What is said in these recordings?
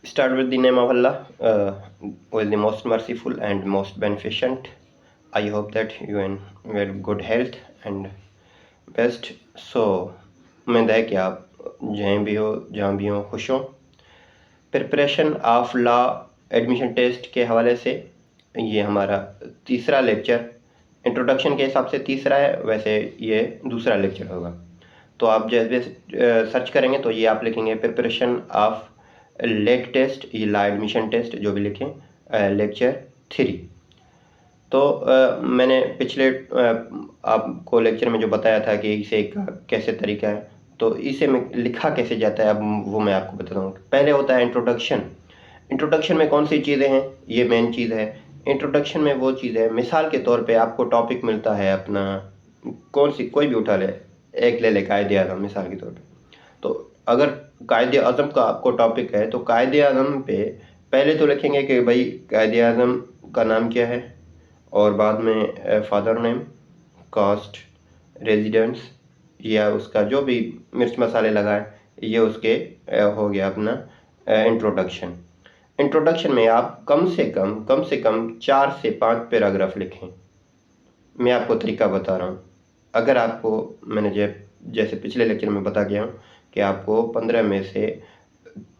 Start with the name of Allah, who is the most merciful and most beneficent. I hope that you are in very good health and best. So उम्मीद है कि आप जहीं भी हो जहाँ भी हो खुश हो। Preparation of law admission test के हवाले से ये हमारा तीसरा लेक्चर, इंट्रोडक्शन के हिसाब से तीसरा है, वैसे ये दूसरा लेक्चर होगा। तो आप जैसे सर्च करेंगे तो ये आप लिखेंगे प्रिपरेशन ऑफ लेट टेस्ट, ये ला एडमिशन टेस्ट जो भी लिखें, लेक्चर 3। तो मैंने पिछले आपको लेक्चर में जो बताया था कि इसे कैसे तरीका है, तो इसे में लिखा कैसे जाता है अब वो मैं आपको बताता हूँ। पहले होता है इंट्रोडक्शन। इंट्रोडक्शन में कौन सी चीज़ें हैं, ये मेन चीज़ है। इंट्रोडक्शन में वो चीज़ है, मिसाल के तौर पे आपको टॉपिक मिलता है अपना, कौन सी कोई भी उठा ले, एक ले ले कायदे आज़म मिसाल के तौर पे। तो अगर कायदे आज़म का आपको टॉपिक है तो कायदे आज़म पे पहले तो लिखेंगे कि भाई कायदे आज़म का नाम क्या है, और बाद में फादर नेम, कास्ट, रेजिडेंस, या उसका जो भी मिर्च मसाले लगाए, ये उसके हो गया अपना इंट्रोडक्शन। इंट्रोडक्शन में आप कम से कम 4 से 5 पैराग्राफ लिखें। मैं आपको तरीका बता रहा हूँ। अगर आपको मैंने जैसे पिछले लेक्चर में बता गया हूँ कि आपको 15 में से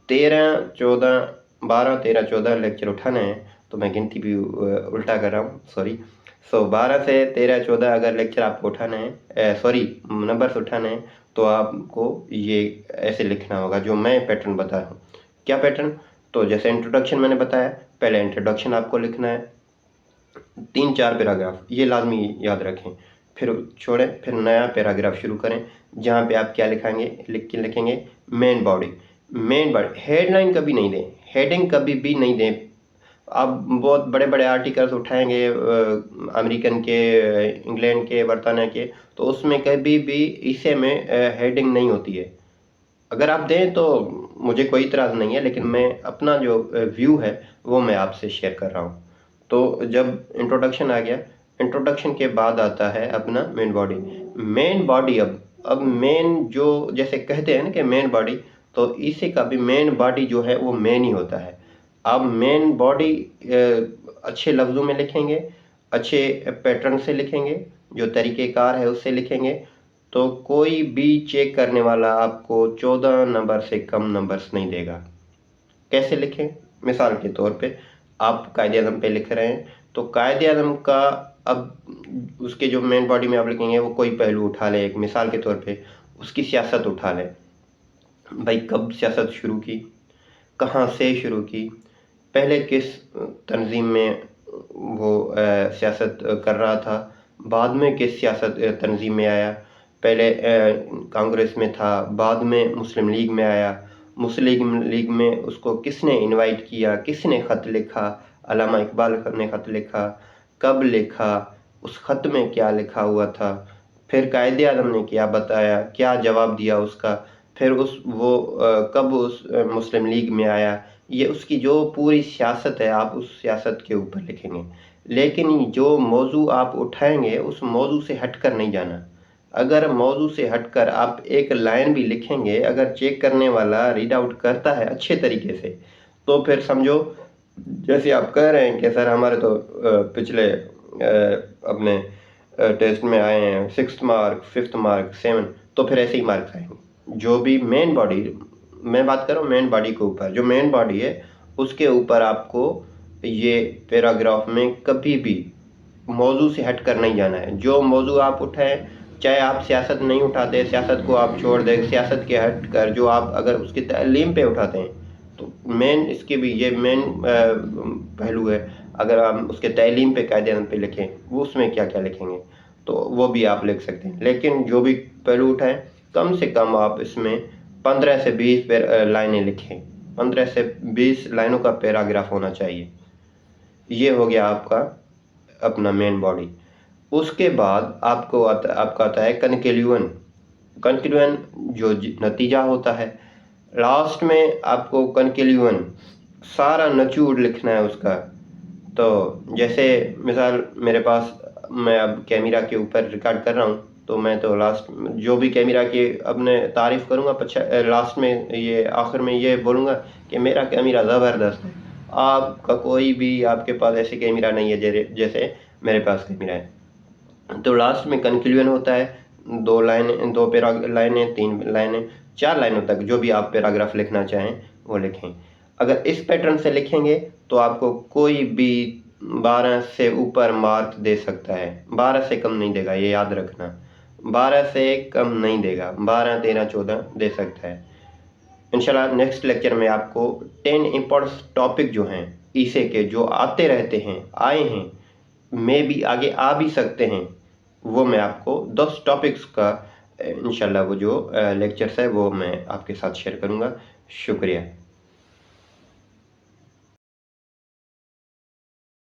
13, 14, 12, 13, 14 लेक्चर उठाने हैं, तो मैं गिनती भी उल्टा कर रहा हूँ, सॉरी। 12 से 13, 14 अगर लेक्चर आपको उठाने हैं, सॉरी नंबर्स उठाने हैं, तो आपको ये ऐसे लिखना होगा जो मैं पैटर्न बता रहा हूँ। क्या पैटर्न? तो जैसे इंट्रोडक्शन मैंने बताया, पहले इंट्रोडक्शन आपको लिखना है 3-4 पैराग्राफ, ये लाजमी याद रखें। फिर छोड़ें, फिर नया पैराग्राफ शुरू करें, जहाँ पे आप क्या लिखेंगे, लिखेंगे main body. Main body, headline कभी नहीं दें, हेडिंग कभी भी नहीं दें। आप बहुत बड़े बड़े आर्टिकल्स उठाएंगे अमेरिकन के, इंग्लैंड के, बरतानिया के, तो उसमें कभी भी इसे में हेडिंग नहीं होती है। अगर आप दें तो मुझे कोई इतराज़ नहीं है, लेकिन मैं अपना जो व्यू है वो मैं आपसे शेयर कर रहा हूँ। तो जब इंट्रोडक्शन आ गया, इंट्रोडक्शन के बाद आता है अपना मेन बॉडी। मेन बॉडी अब मेन जो जैसे कहते हैं ना कि मेन बॉडी, तो इसी का भी मेन बॉडी जो है वो मेन ही होता है। आप मेन बॉडी अच्छे लफ्ज़ों में लिखेंगे, अच्छे पैटर्न से लिखेंगे, जो तरीक़ेकार है उससे लिखेंगे, तो कोई भी चेक करने वाला आपको 14 नंबर से कम नंबर्स नहीं देगा। कैसे लिखें? मिसाल के तौर पे आप कायदे आज़म पे लिख रहे हैं, तो कायदे आज़म का अब उसके जो मेन बॉडी में आप लिखेंगे वो कोई पहलू उठा लें। एक मिसाल के तौर पे उसकी सियासत उठा लें। भाई कब सियासत शुरू की, कहाँ से शुरू की, पहले किस तंजीम में वो सियासत कर रहा था, बाद में किस सियासत तंजीम में आया, पहले कांग्रेस में था, बाद में मुस्लिम लीग में आया, मुस्लिम लीग में उसको किसने इनवाइट किया, किसने ख़त लिखा, अल्लामा इकबाल ने ख़त लिखा, कब लिखा, उस ख़त में क्या लिखा हुआ था, फिर कायदे आज़म ने क्या बताया, क्या जवाब दिया उसका, फिर कब उस मुस्लिम लीग में आया, ये उसकी जो पूरी सियासत है आप उस सियासत के ऊपर लिखेंगे। लेकिन जो मौजू आप उठाएंगे उस मौजू से हटकर नहीं जाना। अगर मौजू से हटकर आप एक लाइन भी लिखेंगे, अगर चेक करने वाला रीड आउट करता है अच्छे तरीके से, तो फिर समझो जैसे आप कह रहे हैं कि सर हमारे तो पिछले अपने टेस्ट में आए हैं 6 मार्क, 5 मार्क, 7, तो फिर ऐसे ही मार्क्स आएंगे। जो भी मेन बॉडी, मैं बात कर रहा हूँ मेन बॉडी के ऊपर, जो मेन बॉडी है उसके ऊपर आपको ये पैराग्राफ में कभी भी मौजू से हटकर नहीं जाना है। जो मौजू आप उठाएं, चाहे आप सियासत नहीं उठाते, सियासत को आप छोड़ दें, सियासत के हटकर जो आप अगर उसकी तालीम पे उठाते हैं, तो मेन इसके भी ये मेन पहलू है। अगर आप उसके तालीम पे, कायदे आज़म पे लिखें, वो उसमें क्या क्या लिखेंगे, तो वो भी आप लिख सकते हैं। लेकिन जो भी पहलू उठाएं, कम से कम आप इसमें 15 से 20 लाइनें लिखें। 15 से 20 लाइनों का पैराग्राफ होना चाहिए। ये हो गया आपका अपना मेन बॉडी। उसके बाद आपका आता है कनक्लूजन। कनक्लूजन जो नतीजा होता है, लास्ट में आपको कनक्लूजन सारा निचोड़ लिखना है उसका। तो जैसे मिसाल मेरे पास, मैं अब कैमरा के ऊपर रिकॉर्ड कर रहा हूँ, तो मैं तो लास्ट जो भी कैमरा की अपने तारीफ़ करूँगा, लास्ट में ये आखिर में ये बोलूँगा कि मेरा कैमरा ज़बरदस्त है। आपका कोई भी, आपके पास ऐसे कैमरा नहीं है जैसे मेरे पास कैमरा है। तो लास्ट में कंक्लूजन होता है, 2 लाइन, 2 पैरा लाइनें, 3 लाइनें, 4 लाइनों तक जो भी आप पैराग्राफ लिखना चाहें वो लिखें। अगर इस पैटर्न से लिखेंगे तो आपको कोई भी 12 से ऊपर मार्क दे सकता है, 12 से कम नहीं देगा, ये याद रखना। 12 से कम नहीं देगा, 12, 13, 14 दे सकता है। इंशाल्लाह नेक्स्ट लेक्चर में आपको 10 इम्पोर्टेंट टॉपिक जो हैं इसे के, जो आते रहते हैं, आए हैं, मे भी आगे आ भी सकते हैं, वो मैं आपको 10 टॉपिक्स का इंशाल्लाह वो जो लेक्चर्स है वो मैं आपके साथ शेयर करूँगा। शुक्रिया।